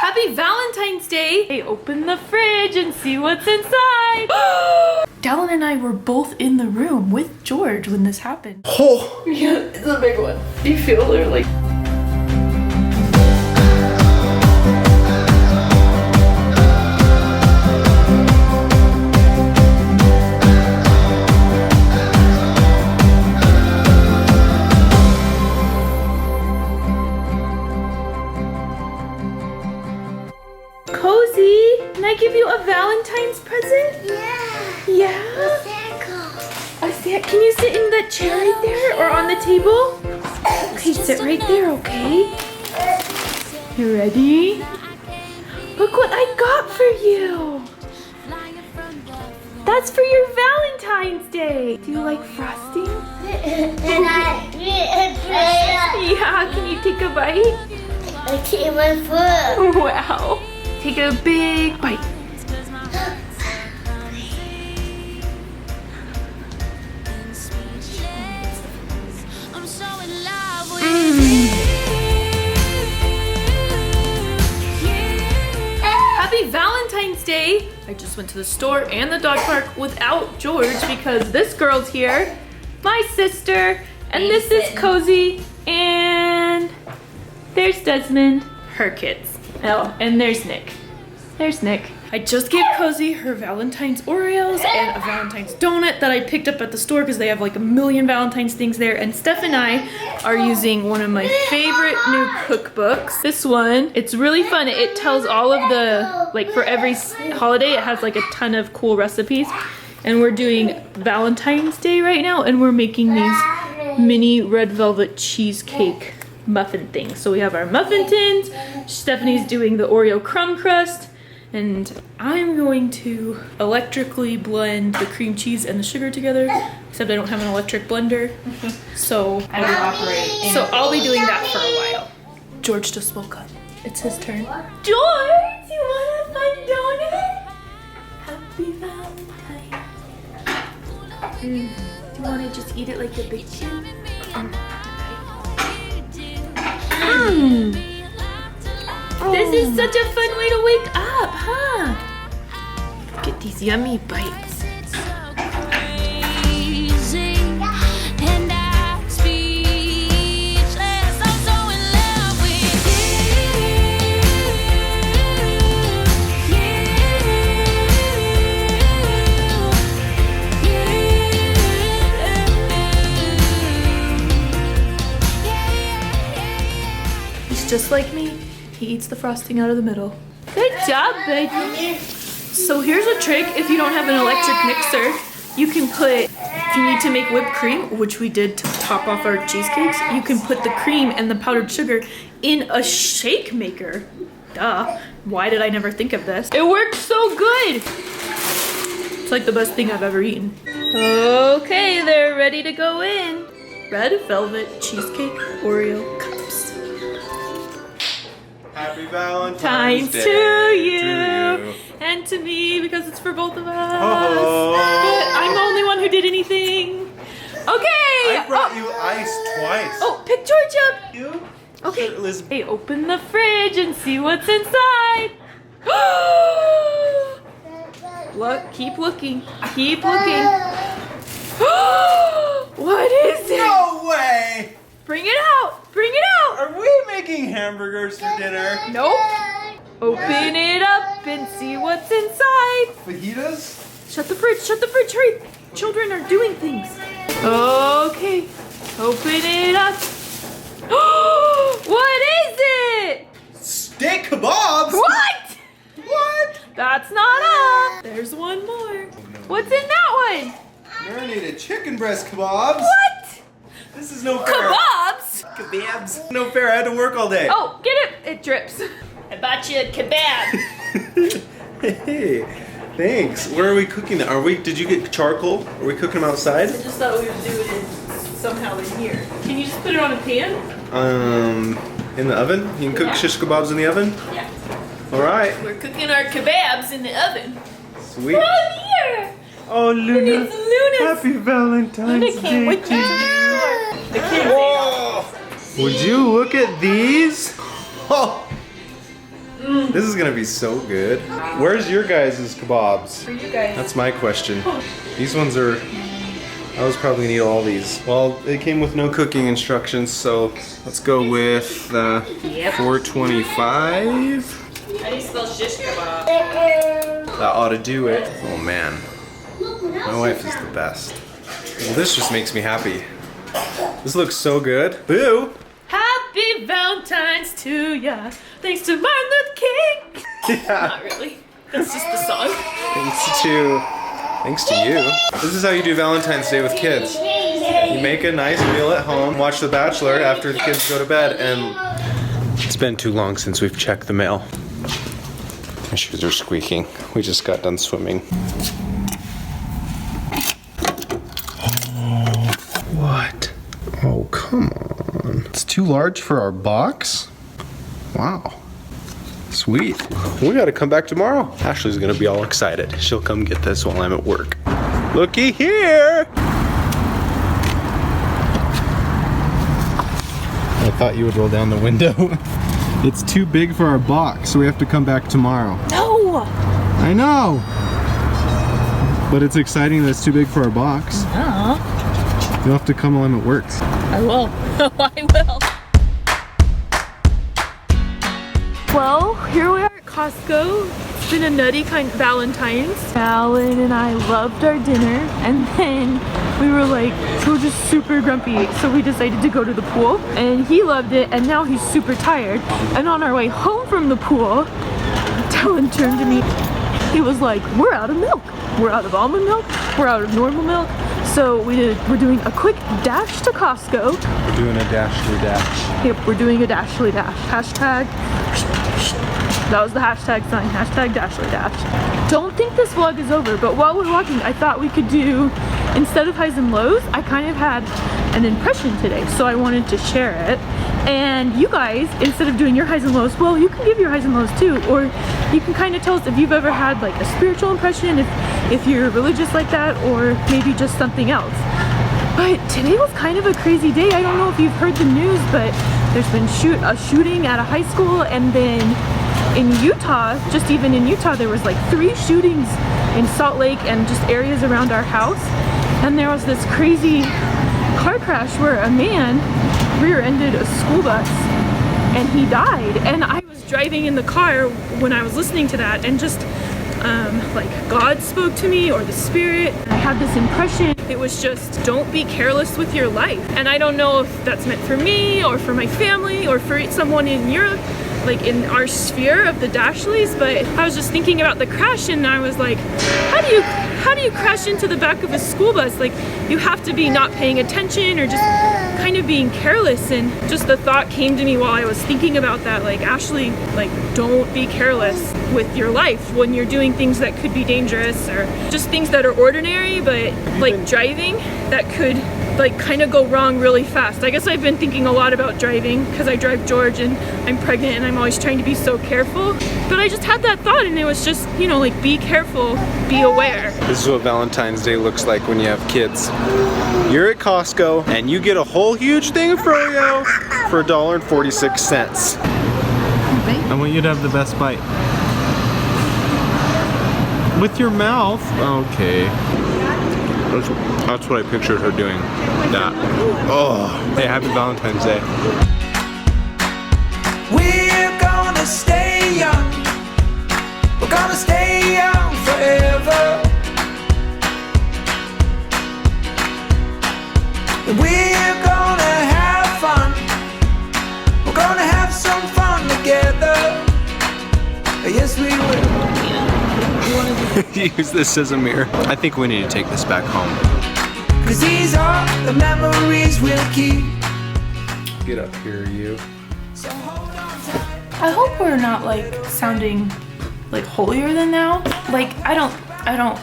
Happy Valentine's Day! Hey, open the fridge and see what's inside. Dallin and I were both in the room with George when this happened. Oh! Yeah, it's a big one. Do you feel they're like... Cozy, can I give you a Valentine's present? Yeah. Yeah? Can you sit in the chair right there or on the table? Okay, sit right there, okay? You ready? Look what I got for you. That's for your Valentine's Day. Do you like frosting? Yeah, can you take a bite? I can't my foot. Wow. Take a big bite. Happy Valentine's Day! I just went to the store and the dog park without George because this girl's here, my sister, and this is Cozy, and there's Desmond, her kids. Oh, and there's Nick. There's Nick. I just gave Cozy her Valentine's Oreos and a Valentine's donut that I picked up at the store because they have like a million Valentine's things there. And Steph and I are using one of my favorite new cookbooks. This one, it's really fun. It tells all of the, like for every holiday, it has like a ton of cool recipes. And we're doing Valentine's Day right now and we're making these mini red velvet cheesecake muffin things. So we have our muffin tins, Stephanie's doing the Oreo crumb crust, and I'm going to electrically blend the cream cheese and the sugar together, except I don't have an electric blender. So I'll be doing that for a while. George just woke up. It's his turn. George, you want a fun donut? Happy Valentine. Do you want to just eat it like a big kid? This is such a fun way to wake up, huh? Get these yummy bites. He's just like me. He eats the frosting out of the middle. Good job, baby. So here's a trick. If you don't have an electric mixer, you can put, if you need to make whipped cream, which we did to top off our cheesecakes, you can put the cream and the powdered sugar in a shake maker. Duh. Why did I never think of this? It works so good. It's like the best thing I've ever eaten. Okay, they're ready to go in. Red velvet cheesecake Oreo cups. Happy Valentine's Day to you and to me because it's for both of us. Oh. But I'm the only one who did anything. Okay. I brought you ice twice. Oh, pick George up. You? Okay. Shirtless. Hey, open the fridge and see what's inside. Look, keep looking. Keep looking. What is it? No way! Bring it out. Bring it out. Are we making hamburgers for dinner? Nope. Open it up and see what's inside. Fajitas? Shut the fridge, hurry. Children are doing things. Okay, open it up. What is it? Steak kebabs? What? What? That's not all. There's one more. What's in that one? Marinated chicken breast kebabs. What? This is no fair. Kebabs? Kebabs. No fair, I had to work all day. Oh, get it. It drips. I bought you a kebab. Hey, thanks. Where are we cooking that? Did you get charcoal? Are we cooking them outside? I just thought we would do it somehow in here. Can you just put it on a pan? In the oven? You can cook shish kebabs in the oven? Yeah. All right. We're cooking our kebabs in the oven. Sweet. Right here. Oh, Luna. It's Luna's. Happy Valentine's Luna Day. can't wait to the kids. Whoa. Would you look at these? Oh. This is gonna be so good. Where's your guys' kebabs? For you guys. That's my question. These ones are, I was probably gonna eat all these. Well, they came with no cooking instructions, so let's go with 425. How do you spell shish kebab? That ought to do it. Oh man, my wife is the best. Well, this just makes me happy. This looks so good. Boo! Happy Valentine's to ya. Thanks to Martin Luther King. Yeah. Not really. That's just the song. Thanks to you. This is how you do Valentine's Day with kids. You make a nice meal at home, watch The Bachelor after the kids go to bed, and it's been too long since we've checked the mail. My shoes are squeaking. We just got done swimming. What? Oh, come on. It's too large for our box? Wow. Sweet. We gotta come back tomorrow. Ashley's gonna be all excited. She'll come get this while I'm at work. Looky here! I thought you would roll down the window. It's too big for our box, so we have to come back tomorrow. No! I know! But it's exciting that it's too big for our box. No. You'll have to come while I'm at work. I will. I will. Well, here we are at Costco. It's been a nutty kind of Valentine's. Alan and I loved our dinner, and then we were just super grumpy, so we decided to go to the pool, and he loved it, and now he's super tired. And on our way home from the pool, Alan turned to me. He was like, "We're out of milk. We're out of almond milk. We're out of normal milk." So we're doing a quick dash to Costco. We're doing a Dashley dash. Yep, we're doing a Dashley dash. Hashtag, that was the hashtag sign, hashtag Dashley dash. Don't think this vlog is over, but while we're walking, I thought we could do, instead of highs and lows, I kind of had an impression today, so I wanted to share it. And you guys, instead of doing your highs and lows, well, you can give your highs and lows too, or you can kind of tell us if you've ever had like a spiritual impression, if you're religious like that, or maybe just something else. But today was kind of a crazy day. I don't know if you've heard the news, but there's been a shooting at a high school, and then in Utah, just even in Utah, there was like 3 shootings in Salt Lake and just areas around our house. And there was this crazy car crash where a man rear-ended a school bus and he died. And I was driving in the car when I was listening to that, and just like God spoke to me, or the Spirit. I had this impression. It was just, don't be careless with your life. And I don't know if that's meant for me or for my family or for someone in Europe, like in our sphere of the Dashleys, but I was just thinking about the crash, and I was like, how do you crash into the back of a school bus? Like, you have to be not paying attention or just kind of being careless. And just the thought came to me while I was thinking about that, like, Ashley, like, don't be careless with your life when you're doing things that could be dangerous, or just things that are ordinary, but like driving that could like kind of go wrong really fast. I guess I've been thinking a lot about driving because I drive George and I'm pregnant and I'm always trying to be so careful. But I just had that thought, and it was just, you know, like, be careful, be aware. This is what Valentine's Day looks like when you have kids. You're at Costco and you get a whole huge thing of froyo for $1.46. I want you to have the best bite. With your mouth? Okay. That's what I pictured her doing. That. Oh. Hey, happy Valentine's Day. We're gonna stay young. We're gonna stay young forever. We're gonna have fun. We're gonna have some fun together. Yes, we will. Use this as a mirror. I think we need to take this back home. 'Cause these are the memories we'll keep. Get up here, you. So hold on tight. I hope we're not like sounding like holier than thou. Like, I don't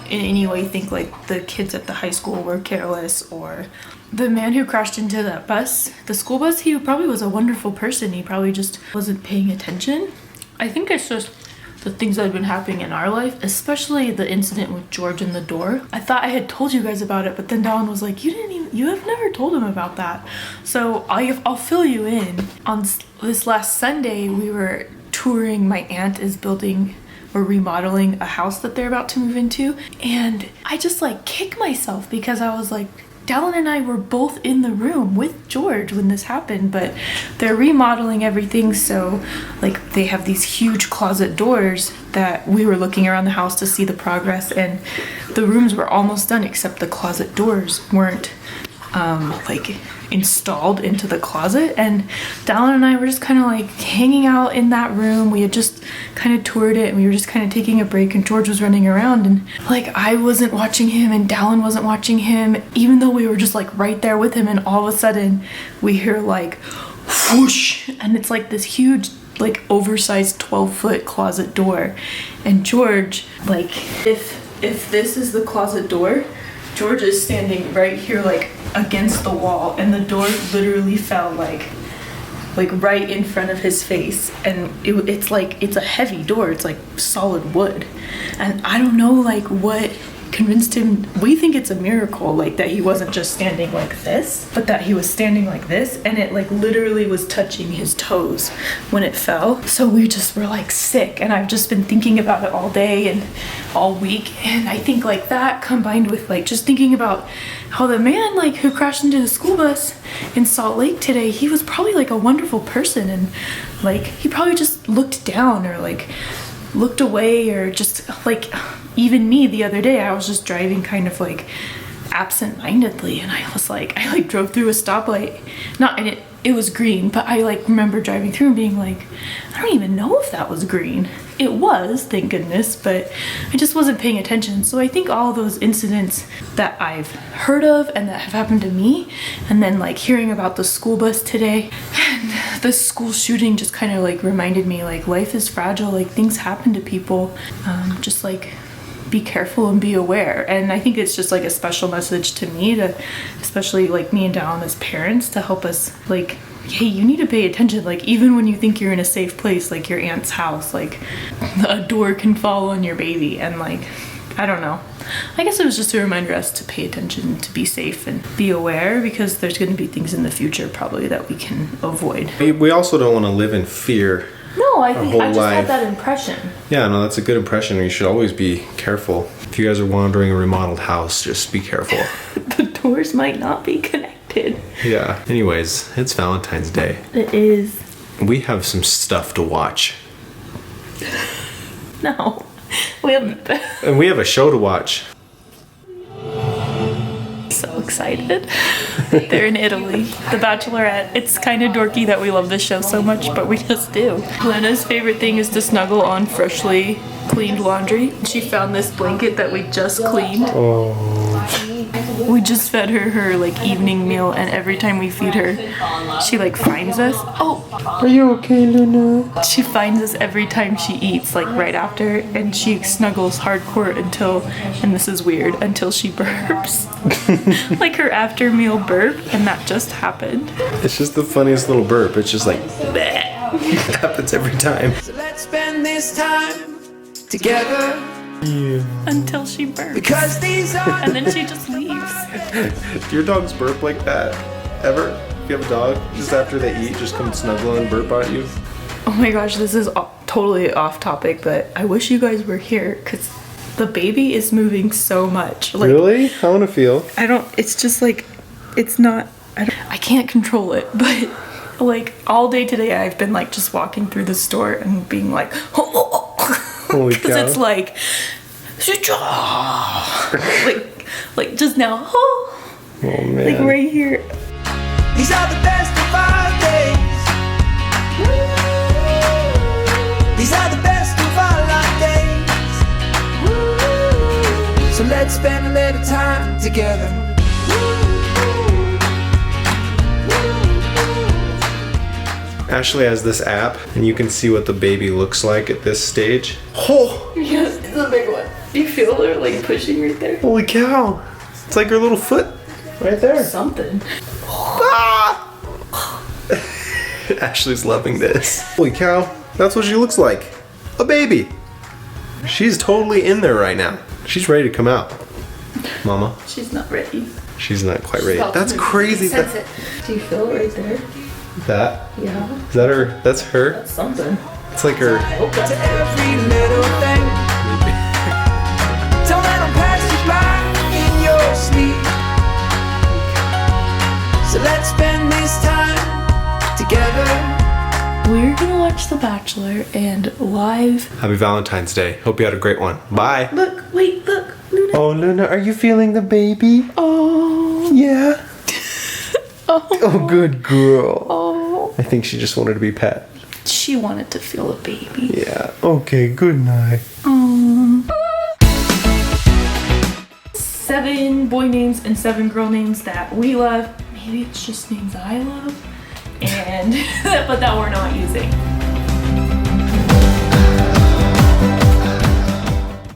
in any way think like the kids at the high school were careless, or the man who crashed into that bus, the school bus, he probably was a wonderful person. He probably just wasn't paying attention. I think it's just the things that have been happening in our life, especially the incident with George in the door. I thought I had told you guys about it, but then Dallin was like, you have never told him about that. So I'll fill you in. On this last Sunday, we were touring. My aunt is building or remodeling a house that they're about to move into, and I just like kick myself because I was like, Dallin and I were both in the room with George when this happened, but they're remodeling everything, so like they have these huge closet doors that we were looking around the house to see the progress, and the rooms were almost done except the closet doors weren't like installed into the closet. And Dallin and I were just kind of like hanging out in that room. We had just kind of toured it and we were just kind of taking a break, and George was running around, and like I wasn't watching him and Dallin wasn't watching him, even though we were just like right there with him. And all of a sudden we hear like whoosh, and it's like this huge like oversized 12-foot closet door. And George, like if this is the closet door, George is standing right here like against the wall, and the door literally fell like right in front of his face. And it's like, it's a heavy door, it's like solid wood, and I don't know like what convinced him. We think it's a miracle like that he wasn't just standing like this, but that he was standing like this, and it like literally was touching his toes when it fell. So we just were like sick, and I've just been thinking about it all day and all week. And I think like that combined with like just thinking about how the man like who crashed into the school bus in Salt Lake today, he was probably like a wonderful person, and like he probably just looked down or like looked away, or just like even me the other day, I was just driving kind of like absent-mindedly, and I drove through a stoplight, and it was green, but I like remember driving through and being like, I don't even know if that was green. It was, thank goodness, but I just wasn't paying attention. So I think all those incidents that I've heard of and that have happened to me, and then like hearing about the school bus today and the school shooting just kind of like reminded me like life is fragile, like things happen to people, just like be careful and be aware. And I think it's just like a special message to me, to especially like me and Dallin as parents, to help us like, hey, you need to pay attention. Like even when you think you're in a safe place, like your aunt's house, like a door can fall on your baby, and like I don't know. I guess it was just a reminder us to pay attention, to be safe and be aware, because there's going to be things in the future probably that we can avoid. We also don't want to live in fear. No, I think I just life. had that impression. Yeah, no, that's a good impression. You should always be careful. If you guys are wandering a remodeled house, just be careful. The doors might not be connected. Yeah. Anyways, it's Valentine's Day. It is. We have some stuff to watch. No. We have And we have a show to watch. so excited. They're in Italy. The Bachelorette. It's kind of dorky that we love this show so much, but we just do. Lena's favorite thing is to snuggle on freshly cleaned laundry. She found this blanket that we just cleaned. Oh. We just fed her like evening meal, and every time we feed her, she like finds us. Oh, Are you okay, Luna? she finds us every time she eats, like right after, and she snuggles hardcore until, and this is weird, until she burps. Like her after meal burp, and that just happened. It's just the funniest little burp. It's just like, bleh. It happens every time. So let's spend this time together, Until she burps. because these are And then she just leaves. Do your dogs burp like that? Ever? If you have a dog, just after they eat, just come snuggle and burp at you? Oh my gosh, this is totally off topic, but I wish you guys were here, because the baby is moving so much. Like, Really? I want to feel. it's just like, it's not, I can't control it, but like all day today I've been like just walking through the store and being like, Holy because cow. it's like, like just now, Oh man. like right here. these are the best of our days. These are the best of our life days. So let's spend a little time together. Ashley has this app, and you can see what the baby looks like at this stage. Oh, Yes, it's a big one. You feel her like pushing right there? holy cow. It's like her little foot right there. Something. Ashley's loving this. Holy cow, that's what she looks like. A baby. She's totally in there right now. She's ready to come out. Mama, She's not ready. she's not quite ready. That's crazy. Sense it. Do you feel it right there? That? Yeah. Is that her? That's her? Something. It's like her. to every little thing. Don't let them pass you by in your sleep. So let's spend this time together. We're gonna watch The Bachelor and live. Happy Valentine's Day. Hope you had a great one. Bye. Look, wait, look, Luna. Oh, Luna, are you feeling the baby? Oh, Yeah. oh, Oh, good girl. oh. I think she just wanted to be pet. She wanted to feel a baby. Yeah. Okay, good night. 7 boy names and 7 girl names that we love. Maybe it's just names I love. And, but that we're not using.